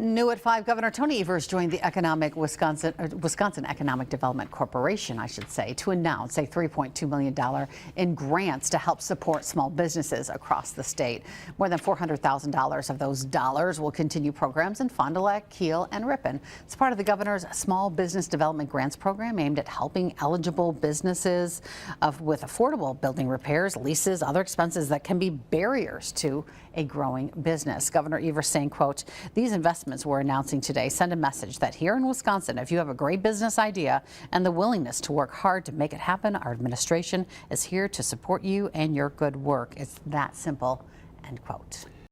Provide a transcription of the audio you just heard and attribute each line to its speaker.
Speaker 1: New at 5, Governor Tony Evers joined the Wisconsin Economic Development Corporation, I should say, to announce a $3.2 million in grants to help support small businesses across the state. More than $400,000 of those dollars will continue programs in Fond du Lac, Kiel, and Ripon. It's part of the governor's Small Business Development Grants program aimed at helping eligible businesses with affordable building repairs, leases, other expenses that can be barriers to a growing business. Governor Evers saying, quote, "These investments we're announcing today send a message that here in Wisconsin, if you have a great business idea and the willingness to work hard to make it happen, our administration is here to support you and your good work." It's that simple, end quote.